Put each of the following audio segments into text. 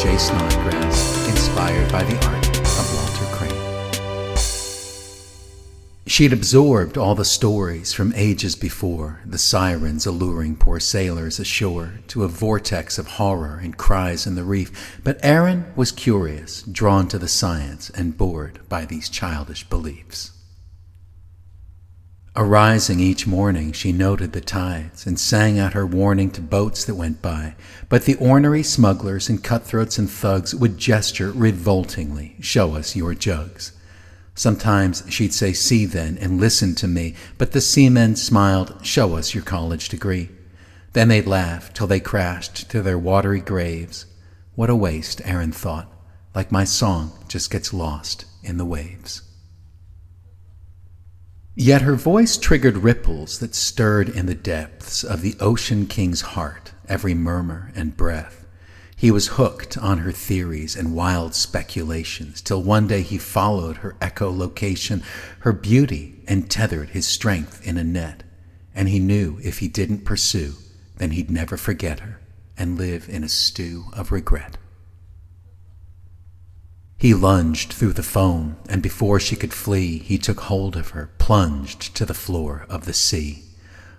J. Snodgrass, inspired by the art of Walter Crane. She'd absorbed all the stories from ages before, the sirens alluring poor sailors ashore to a vortex of horror and cries in the reef. But Erin was curious, drawn to the science, and bored by these childish beliefs. Arising each morning, she noted the tides and sang out her warning to boats that went by. But the ornery smugglers and cutthroats and thugs would gesture revoltingly, "Show us your jugs." Sometimes she'd say, "See then, and listen to me," but the seamen smiled, "Show us your college degree." Then they'd laugh till they crashed to their watery graves. What a waste, Erin thought, like my song just gets lost in the waves. Yet her voice triggered ripples that stirred in the depths of the ocean king's heart, every murmur and breath. He was hooked on her theories and wild speculations, till one day he followed her echolocation, her beauty, and tethered his strength in a net. And he knew if he didn't pursue, then he'd never forget her and live in a stew of regret. He lunged through the foam, and before she could flee, he took hold of her, plunged to the floor of the sea.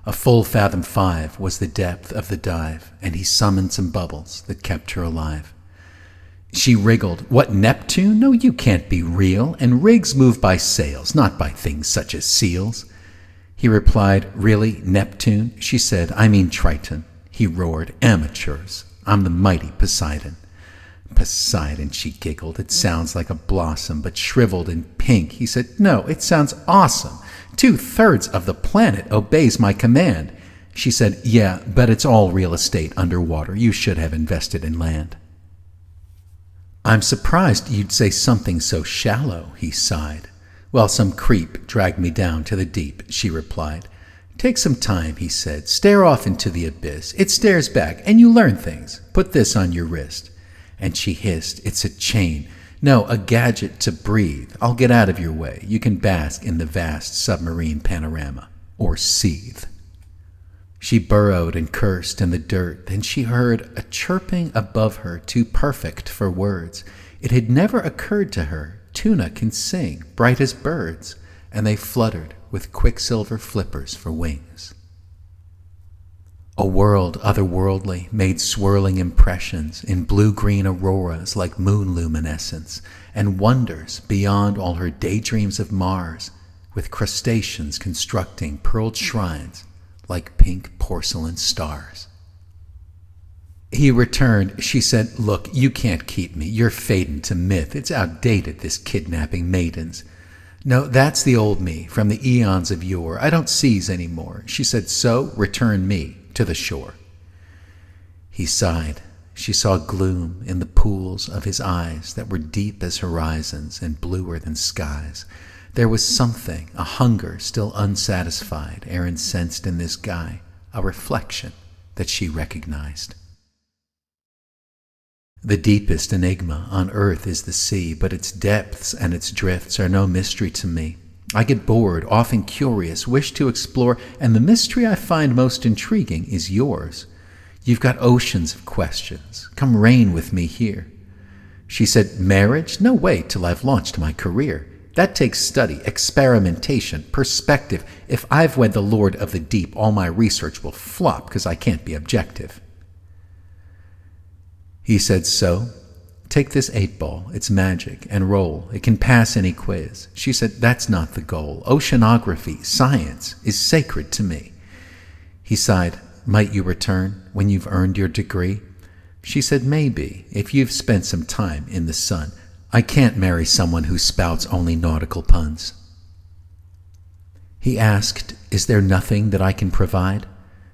A full fathom 5 was the depth of the dive, and he summoned some bubbles that kept her alive. She wriggled. "What, Neptune? No, you can't be real, and rigs move by sails, not by things such as seals." He replied, "Really, Neptune?" She said, "I mean Triton." He roared, "Amateurs, I'm the mighty Poseidon." "Poseidon," she giggled. "It sounds like a blossom, but shriveled and pink." He said, "No, it sounds awesome. 2/3 of the planet obeys my command." She said, "Yeah, but it's all real estate underwater. You should have invested in land." "I'm surprised you'd say something so shallow," he sighed. "Well, some creep dragged me down to the deep," she replied. "Take some time," he said. "Stare off into the abyss. It stares back, and you learn things. Put this on your wrist." And she hissed, "It's a chain. No, a gadget to breathe. I'll get out of your way. You can bask in the vast submarine panorama. Or seethe." She burrowed and cursed in the dirt. Then she heard a chirping above her too perfect for words. It had never occurred to her. Tuna can sing, bright as birds, and they fluttered with quicksilver flippers for wings. A world otherworldly made swirling impressions in blue-green auroras like moon luminescence, and wonders beyond all her daydreams of Mars, with crustaceans constructing pearled shrines like pink porcelain stars. He returned. She said, "Look, you can't keep me. You're fading to myth. It's outdated, this kidnapping maidens. No, that's the old me from the eons of yore. I don't seize anymore." She said, "So return me to the shore." He sighed. She saw gloom in the pools of his eyes that were deep as horizons and bluer than skies. There was something, a hunger still unsatisfied, Erin sensed in this guy, a reflection that she recognized. The deepest enigma on earth is the sea, but its depths and its drifts are no mystery to me. I get bored, often curious, wish to explore, and the mystery I find most intriguing is yours. You've got oceans of questions. Come reign with me here. She said, "Marriage? No, wait till I've launched my career. That takes study, experimentation, perspective. If I've wed the Lord of the Deep, all my research will flop because I can't be objective." He said, "So? Take this 8-ball, it's magic, and roll. It can pass any quiz." She said, "That's not the goal. Oceanography, science, is sacred to me." He sighed, "Might you return when you've earned your degree?" She said, "Maybe, if you've spent some time in the sun. I can't marry someone who spouts only nautical puns." He asked, "Is there nothing that I can provide?"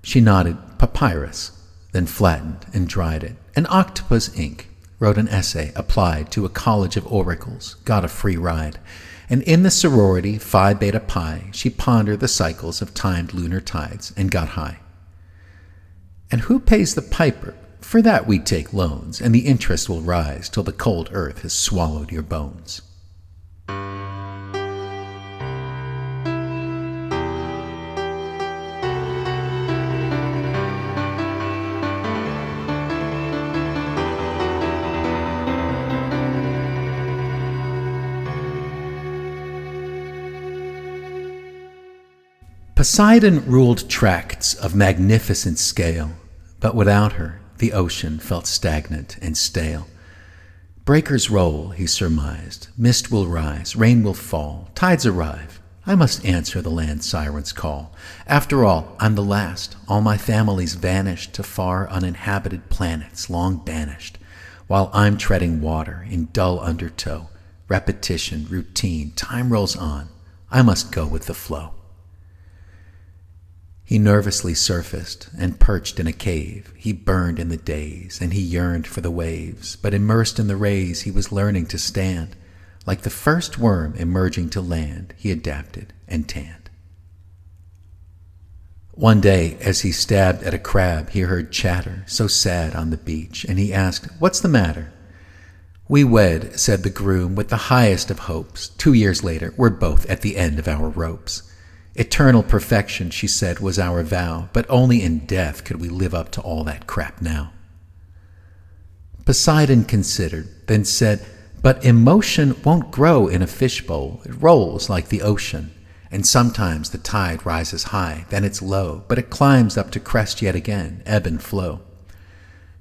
She nodded, "Papyrus," then flattened and dried it. "An octopus ink." Wrote an essay, applied to a college of oracles, got a free ride. And in the sorority Phi Beta Pi, she pondered the cycles of timed lunar tides and got high. "And who pays the piper? For that we take loans, and the interest will rise till the cold earth has swallowed your bones." Poseidon ruled tracts of magnificent scale, but without her, the ocean felt stagnant and stale. Breakers roll, he surmised, mist will rise, rain will fall, tides arrive. I must answer the land siren's call. After all, I'm the last. All my family's vanished to far uninhabited planets long banished, while I'm treading water in dull undertow. Repetition, routine, time rolls on. I must go with the flow. He nervously surfaced and perched in a cave. He burned in the days, and he yearned for the waves. But immersed in the rays, he was learning to stand. Like the first worm emerging to land, he adapted and tanned. One day, as he stabbed at a crab, he heard chatter, so sad on the beach, and he asked, "What's the matter?" "We wed," said the groom, with the highest of hopes. 2 years later, we're both at the end of our ropes. Eternal perfection, she said, was our vow, but only in death could we live up to all that crap now. Poseidon considered, then said, "But emotion won't grow in a fishbowl. It rolls like the ocean, and sometimes the tide rises high, then it's low, but it climbs up to crest yet again, ebb and flow."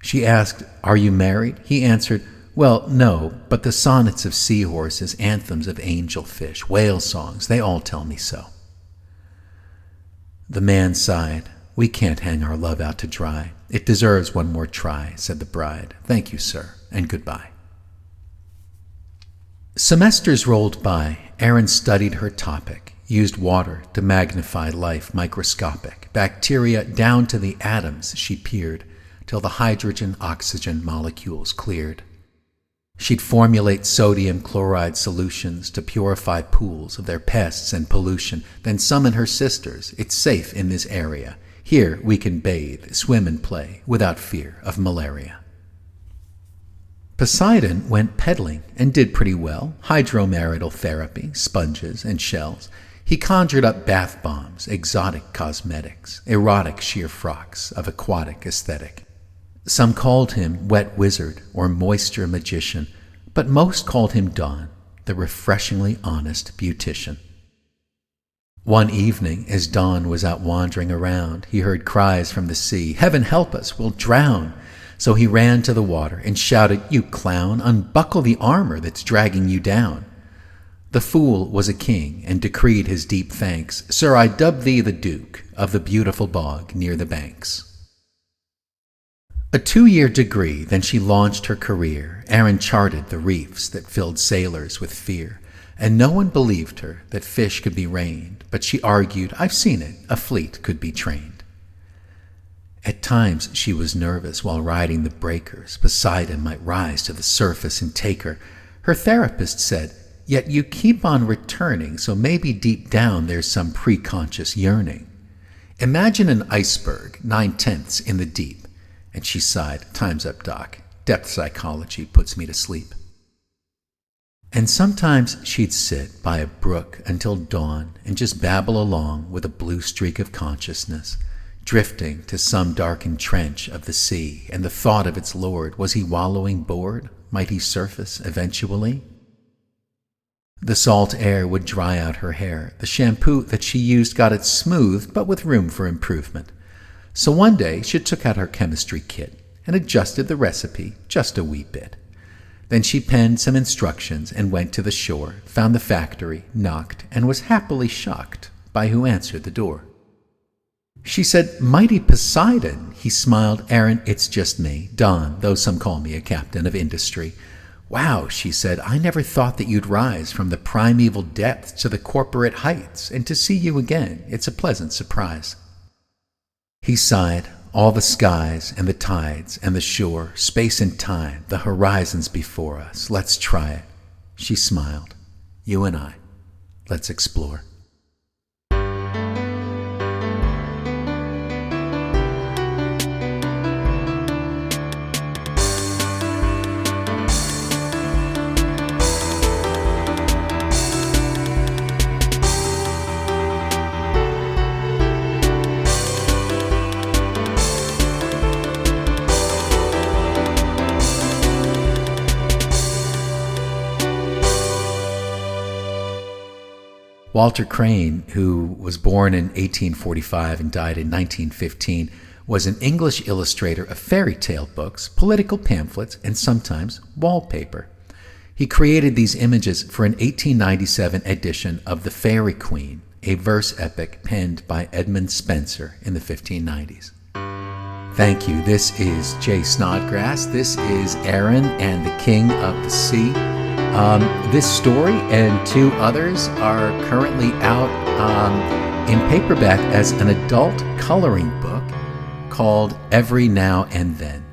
She asked, "Are you married?" He answered, "Well, no, but the sonnets of seahorses, anthems of angelfish, whale songs, they all tell me so." The man sighed. "We can't hang our love out to dry. It deserves one more try," said the bride. "Thank you, sir, and goodbye." Semesters rolled by. Erin studied her topic, used water to magnify life microscopic. Bacteria down to the atoms she peered, till the hydrogen-oxygen molecules cleared. She'd formulate sodium chloride solutions to purify pools of their pests and pollution, then summon her sisters. "It's safe in this area. Here we can bathe, swim and play, without fear of malaria." Poseidon went peddling and did pretty well. Hydromarital therapy, sponges and shells. He conjured up bath bombs, exotic cosmetics, erotic sheer frocks of aquatic aesthetic. Some called him wet wizard or moisture magician, but most called him Dawn, the refreshingly honest beautician. One evening, as Dawn was out wandering around, he heard cries from the sea, "Heaven help us, we'll drown!" So he ran to the water and shouted, "You clown, unbuckle the armor that's dragging you down." The fool was a king and decreed his deep thanks, "Sir, I dub thee the Duke of the beautiful bog near the banks." A 2-year degree, then she launched her career. Erin charted the reefs that filled sailors with fear, and no one believed her that fish could be reined, but she argued, "I've seen it, a fleet could be trained." At times she was nervous while riding the breakers. Poseidon might rise to the surface and take her. Her therapist said, "Yet you keep on returning, so maybe deep down there's some preconscious yearning. Imagine an iceberg, 9/10 in the deep." And she sighed, "Time's up, Doc. Depth psychology puts me to sleep." And sometimes she'd sit by a brook until dawn and just babble along with a blue streak of consciousness, drifting to some darkened trench of the sea, and the thought of its lord, was he wallowing bored? Might he surface eventually? The salt air would dry out her hair. The shampoo that she used got it smoothed, but with room for improvement. So one day she took out her chemistry kit and adjusted the recipe just a wee bit. Then she penned some instructions and went to the shore, found the factory, knocked, and was happily shocked by who answered the door. She said, "Mighty Poseidon." He smiled, "Erin, it's just me, Don, though some call me a captain of industry." "Wow," she said, "I never thought that you'd rise from the primeval depths to the corporate heights, and to see you again, it's a pleasant surprise." He sighed, "All the skies and the tides and the shore, space and time, the horizons before us, let's try it." She smiled, "You and I, let's explore." Walter Crane, who was born in 1845 and died in 1915, was an English illustrator of fairy tale books, political pamphlets, and sometimes wallpaper. He created these images for an 1897 edition of the Faerie Queene, a verse epic penned by Edmund Spenser in the 1590s. Thank you. This is Jay Snodgrass. This is Erin and the King of the Sea. This story and two others are currently out in paperback as an adult coloring book called Every Now and Then.